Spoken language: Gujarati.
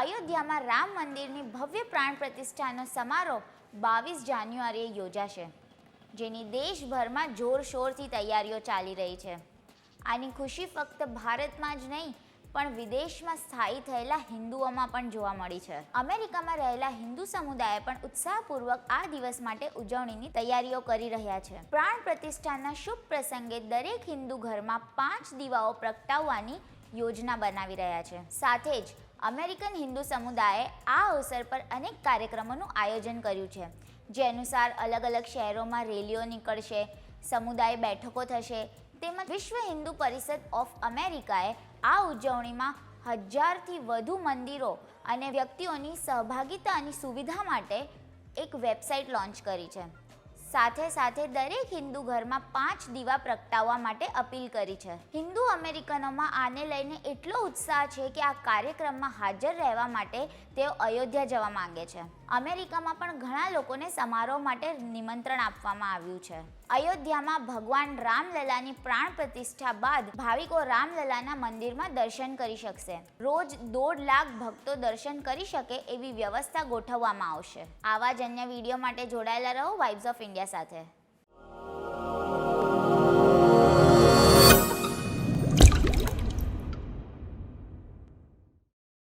અયોધ્યામાં રામ મંદિરની ભવ્ય પ્રાણ પ્રતિષ્ઠાનો સમારોહ 22 જાન્યુઆરીએ યોજાશે, જેની દેશભરમાં જોરશોરથી તૈયારીઓ ચાલી રહી છે. આની ખુશી ફક્ત ભારતમાં જ નહીં પણ વિદેશમાં સ્થાયી થયેલા હિન્દુઓમાં પણ જોવા મળી છે. અમેરિકામાં રહેલા હિન્દુ સમુદાય પણ ઉત્સાહપૂર્વક આ દિવસ માટે ઉજવણીની તૈયારીઓ કરી રહ્યા છે. પ્રાણ પ્રતિષ્ઠાના શુભ પ્રસંગે દરેક હિન્દુ ઘરમાં 5 દીવાઓ પ્રગટાવવાની યોજના બનાવી રહ્યા છે. સાથે જ અમેરિકન હિન્દુ સમુદાયે આ અવસર પર અનેક કાર્યક્રમોનું આયોજન કર્યું છે, જે અનુસાર અલગ અલગ શહેરોમાં રેલીઓ નીકળશે, સમુદાય બેઠકો થશે. તેમજ વિશ્વ હિન્દુ પરિષદ ઓફ અમેરિકાએ આ ઉજવણીમાં 1000થી વધુ મંદિરો અને વ્યક્તિઓની સહભાગિતાની સુવિધા માટે એક વેબસાઇટ લોન્ચ કરી છે. સાથે સાથે દરેક હિન્દુ ઘરમાં 5 દીવા પ્રગટાવવા માટે અપીલ કરી છે. હિન્દુ અમેરિકનોમાં આને લઈને એટલો ઉત્સાહ છે કે આ કાર્યક્રમમાં હાજર રહેવા માટે તેઓ અયોધ્યા જવા માંગે છે. અમેરિકામાં પણ ઘણા લોકોને સમારોહ માટે નિમંત્રણ આપવામાં આવ્યું છે. અયોધ્યામાં ભગવાન રામલલાની પ્રાણ પ્રતિષ્ઠા બાદ ભાવિકો રામલલાના મંદિરમાં દર્શન કરી શકશે. રોજ 1.5 લાખ ભક્તો દર્શન કરી શકે એવી વ્યવસ્થા ગોઠવવામાં આવશે. આવા જ અન્ય વિડીયો માટે જોડાયેલા રહો વાઇબ્સ ઓફ ઇન્ડિયા સાથે.